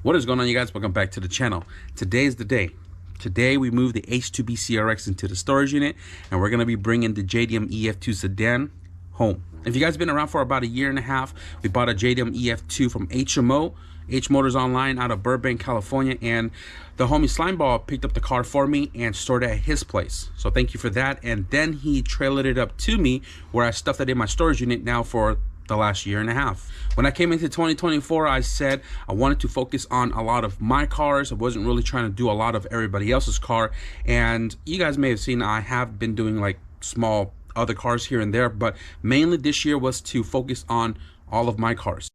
What is going on, you guys? Welcome back to the channel. Today's the day. Today we moved the H2B Crx into the storage unit, and we're going to be bringing the JDM EF2 sedan home. If you guys have been around for about a year and a half, we bought a JDM EF2 from HMO, H Motors Online, out of Burbank, California, and the homie Slimeball picked up the car for me and stored it at his place. So thank you for that. And then he trailered it up to me, where I stuffed it in my storage unit now for the last year and a half. When I came into 2024, I said I wanted to focus on a lot of my cars. I wasn't really trying to do a lot of everybody else's car. And you guys may have seen I have been doing like small other cars here and there, but mainly this year was to focus on all of my cars.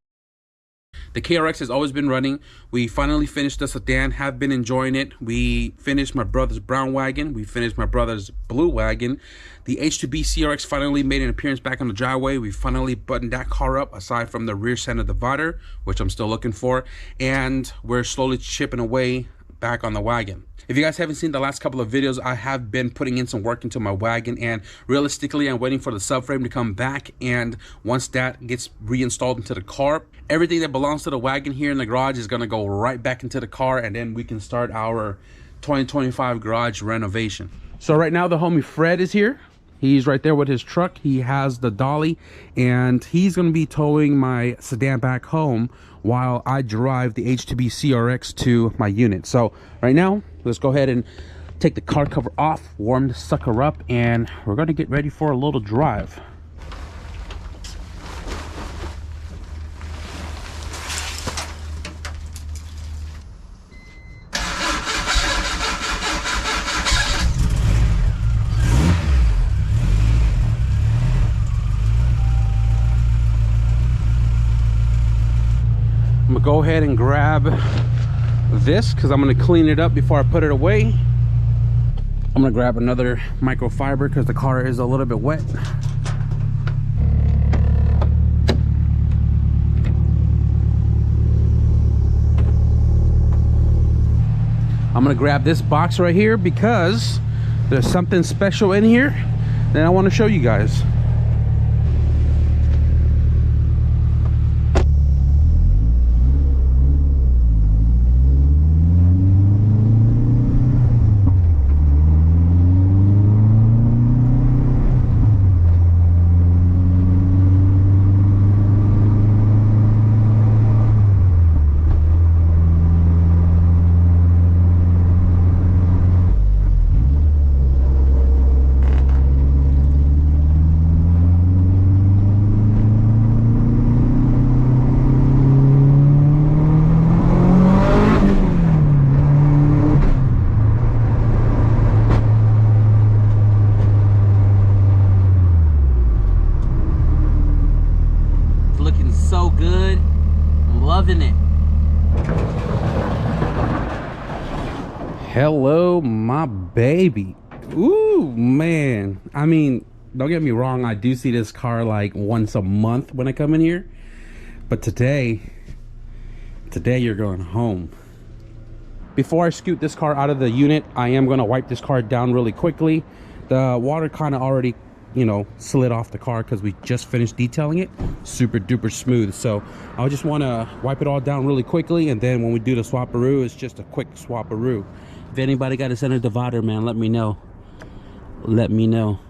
The KRX has always been running. We finally finished the sedan, have been enjoying it. We finished my brother's brown wagon. We finished my brother's blue wagon. The H2B Crx finally made an appearance back on the driveway. We finally buttoned that car up, aside from the rear center divider, which I'm still looking for. And we're slowly chipping away back on the wagon. If you guys haven't seen the last couple of videos, I have been putting in some work into my wagon, and realistically I'm waiting for the subframe to come back, and once that gets reinstalled into the car, everything that belongs to the wagon here in the garage is going to go right back into the car, and then we can start our 2025 garage renovation. So right now the homie Fred is here. He's right there with his truck. He has the dolly, and he's going to be towing my sedan back home while I drive the H2B Crx to my unit. So right now, let's go ahead and take the car cover off, warm the sucker up, and we're going to get ready for a little drive. I'm gonna go ahead and grab this because I'm gonna clean it up before I put it away. I'm gonna grab another microfiber because the car is a little bit wet. I'm gonna grab this box right here because there's something special in here that I want to show you guys. So good, I'm loving it. Hello, my baby. Ooh, man, I mean, don't get me wrong, I do see this car like once a month when I come in here, but today you're going home. Before I scoot this car out of the unit, I am going to wipe this car down really quickly. The water kind of already, you know, slid off the car because we just finished detailing it. Super duper smooth. So I just want to wipe it all down really quickly, and then when we do the swap-a-roo, it's just a quick swap-a-roo. If anybody got a center divider, man, let me know. Let me know.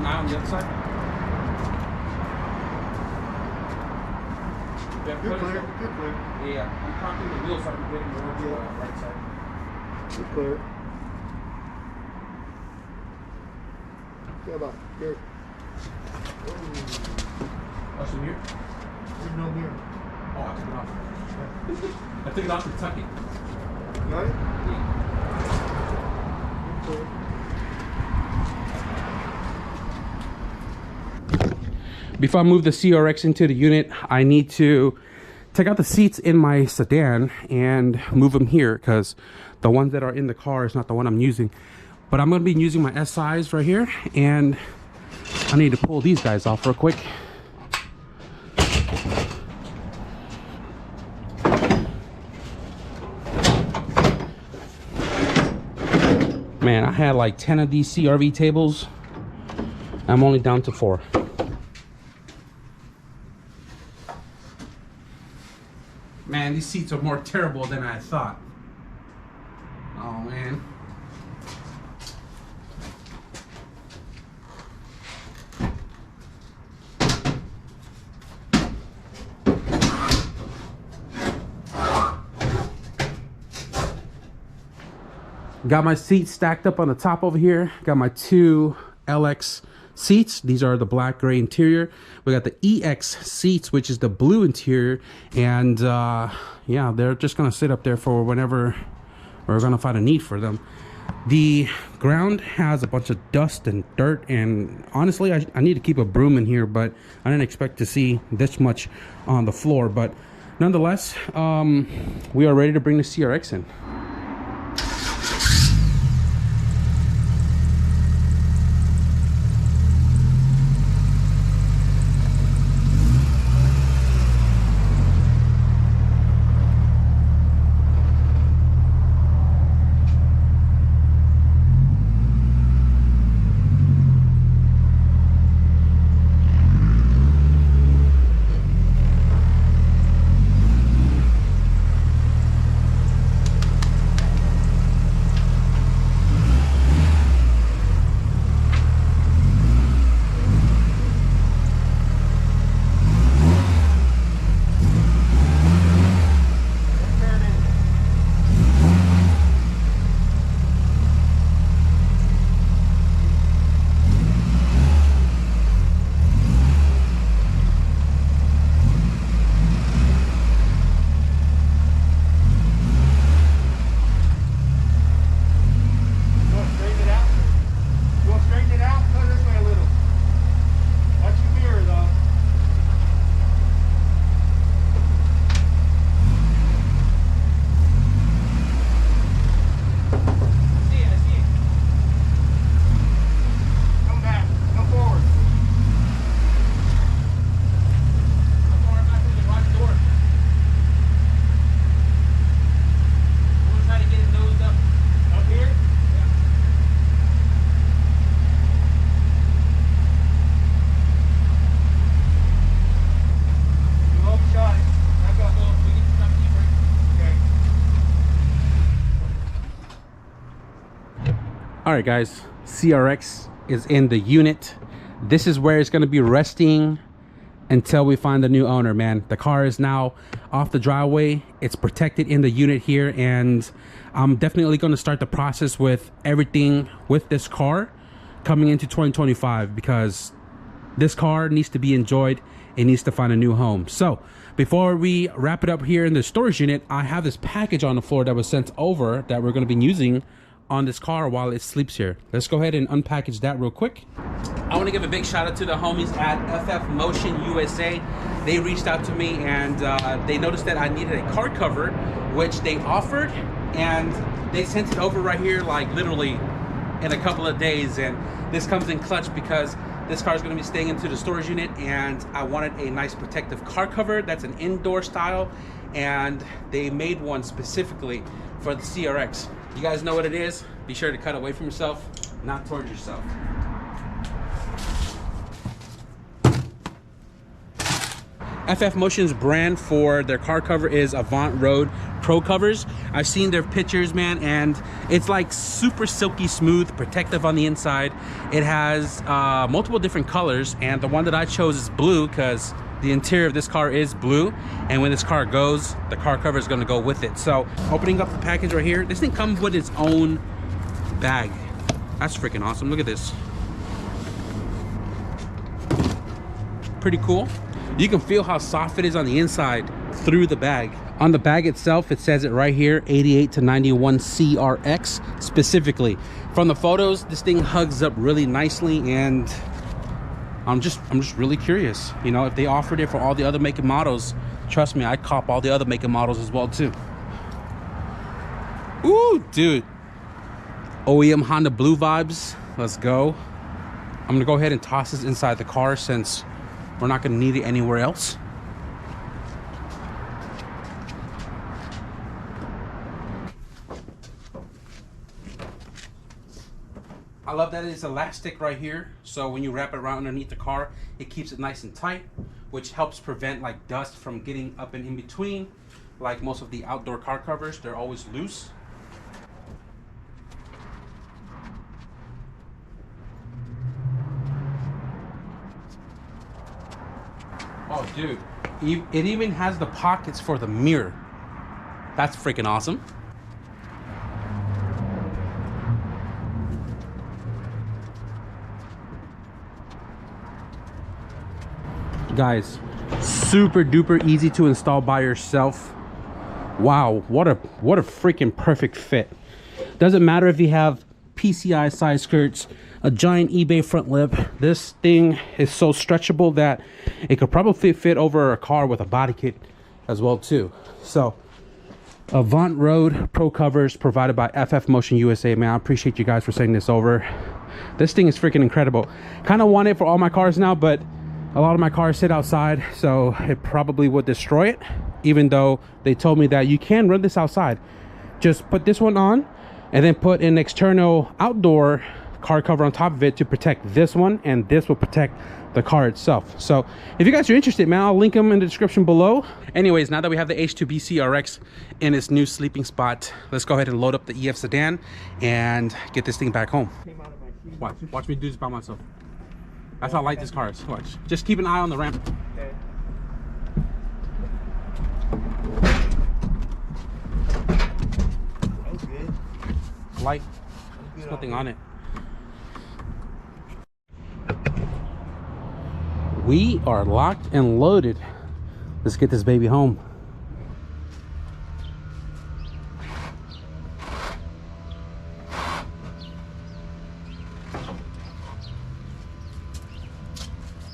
an eye on the other side? You're clear. You're clear. Yeah, I'm cocking the wheel so I can get him over to the right side. You're clear. Come on. Here. Oh, some here? There's no mirror. Oh, I took it off. I took it off to tuck it. Got it? Yeah. You're clear. Before I move the CRX into the unit, I need to take out the seats in my sedan and move them here because the ones that are in the car is not the one I'm using. But I'm going to be using my SIs right here, and I need to pull these guys off real quick. Man, I had like 10 of these CRV tables. I'm only down to 4. Man, these seats are more terrible than I thought. Oh, man. Got my seats stacked up on the top over here. Got my 2 LX seats. These are the black gray interior. We got the EX seats, which is the blue interior, and yeah, they're just gonna sit up there for whenever we're gonna find a need for them. The ground has a bunch of dust and dirt, and honestly I need to keep a broom in here, but I didn't expect to see this much on the floor. But nonetheless, we are ready to bring the CRX in. All right, guys, CRX is in the unit. This is where it's going to be resting until we find the new owner, man. The car is now off the driveway. It's protected in the unit here, and I'm definitely going to start the process with everything with this car coming into 2025, because this car needs to be enjoyed. It needs to find a new home. So before we wrap it up here in the storage unit, I have this package on the floor that was sent over that we're going to be using on this car while it sleeps here. Let's go ahead and unpackage that real quick. I want to give a big shout out to the homies at FF Motion USA. They reached out to me, and they noticed that I needed a car cover, which they offered, and they sent it over right here, like literally in a couple of days. And this comes in clutch because this car is going to be staying into the storage unit, and I wanted a nice protective car cover that's an indoor style, and they made one specifically for the CRX. You guys know what it is. Be sure to cut away from yourself, not towards yourself. FF Motion's brand for their car cover is Avant Road Pro covers. I've seen their pictures, man, and it's like super silky smooth, protective on the inside. It has multiple different colors, and the one that I chose is blue because the interior of this car is blue, and when this car goes, the car cover is going to go with it. So opening up the package right here, this thing comes with its own bag. That's freaking awesome. Look at this. Pretty cool. You can feel how soft it is on the inside through the bag. On the bag itself, it says it right here, 88 to 91 CRX specifically. From the photos, this thing hugs up really nicely, and I'm just really curious. You know, if they offered it for all the other make and models, trust me, I'd cop all the other make and models as well too. Ooh, dude. OEM Honda blue vibes. Let's go. I'm gonna go ahead and toss this inside the car since we're not gonna need it anywhere else. I love that it's elastic right here, so when you wrap it around underneath the car, it keeps it nice and tight, which helps prevent like dust from getting up and in between. Like most of the outdoor car covers, they're always loose. Oh dude, it even has the pockets for the mirror. That's freaking awesome. Guys, super duper easy to install by yourself. Wow, what a freaking perfect fit. Doesn't matter if you have PCI side skirts, a giant eBay front lip. This thing is so stretchable that it could probably fit over a car with a body kit as well too. So Avant Road Pro covers provided by FF Motion USA. Man, I appreciate you guys for sending this over. This thing is freaking incredible. Kind of want it for all my cars now, but a lot of my cars sit outside, so it probably would destroy it, even though they told me that you can run this outside. Just put this one on and then put an external outdoor car cover on top of it to protect this one, and this will protect the car itself. So if you guys are interested, man, I'll link them in the description below. Anyways, now that we have the H2B Crx in its new sleeping spot, let's go ahead and load up the EF sedan and get this thing back home. Watch me do this by myself. That's how light this car is. Watch. Just keep an eye on the ramp. Okay. That was good. Light. There's nothing on it. We are locked and loaded. Let's get this baby home.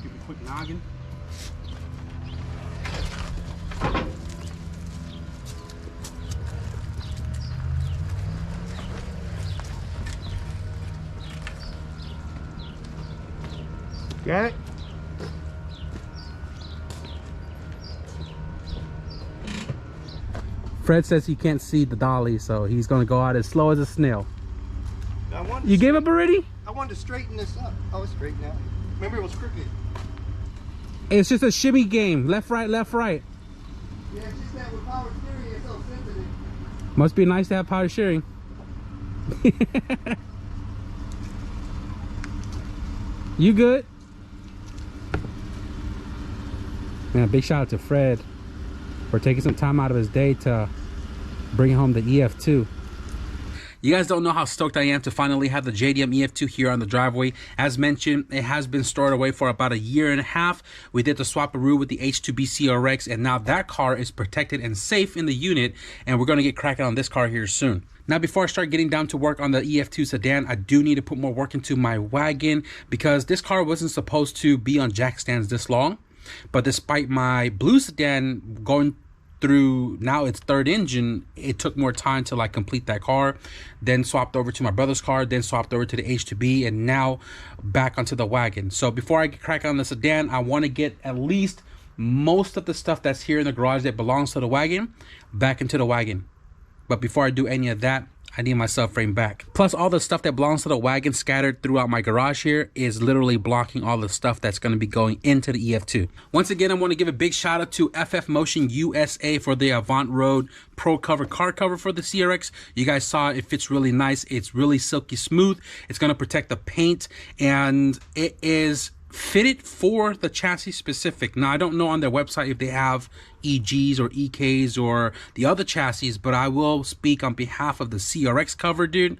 Give it a quick noggin. Got it? Fred says he can't see the dolly, so he's gonna go out as slow as a snail. You gave up already? I wanted to straighten this up. Oh, it's straight now. Remember, it was crooked. It's just a shimmy game. Left, right, left, right. Yeah, it's just that with power steering, it's so sensitive. Must be nice to have power steering. You good? Man, a big shout out to Fred for taking some time out of his day to bring home the EF2. You guys don't know how stoked I am to finally have the JDM EF2 here on the driveway. As mentioned, it has been stored away for about 1.5 years. We did the swap-a-roo with the H2B Crx, and now that car is protected and safe in the unit, and we're going to get cracking on this car here soon. Now, before I start getting down to work on the EF2 sedan, I do need to put more work into my wagon because this car wasn't supposed to be on jack stands this long. But despite my blue sedan going through now its 3rd engine, it took more time to like complete that car, then swapped over to my brother's car, then swapped over to the H2B, and now back onto the wagon. So before I get cracking on the sedan, I want to get at least most of the stuff that's here in the garage that belongs to the wagon back into the wagon. But before I do any of that, I need my subframe back. Plus all the stuff that belongs to the wagon scattered throughout my garage here is literally blocking all the stuff that's going to be going into the EF2. Once again, I want to give a big shout out to FF Motion USA for the Avant Road Pro Cover car cover for the CRX. You guys saw it fits really nice. It's really silky smooth. It's going to protect the paint, and it is fitted for the chassis specific. Now I don't know on their website if they have EGs or EKs or the other chassis, but I will speak on behalf of the CRX cover, dude.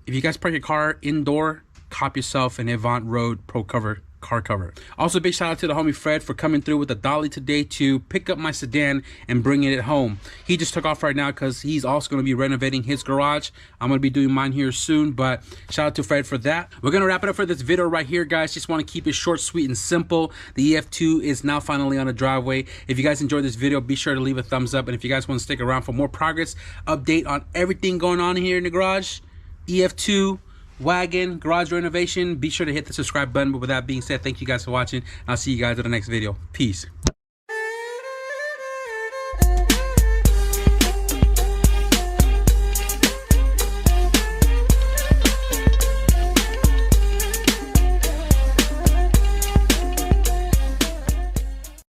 If you guys park your car indoor, cop yourself an Avant Road Pro Cover car cover. Also, big shout out to the homie Fred for coming through with a dolly today to pick up my sedan and bringing it home. He just took off right now because he's also going to be renovating his garage. I'm going to be doing mine here soon, but shout out to Fred for that. We're going to wrap it up for this video right here, guys. Just want to keep it short, sweet, and simple. The EF2 is now finally on the driveway. If you guys enjoyed this video, be sure to leave a thumbs up, and if you guys want to stick around for more progress update on everything going on here in the garage, EF2, wagon, garage renovation, be sure to hit the subscribe button. But with that being said, thank you guys for watching. I'll see you guys in the next video. Peace.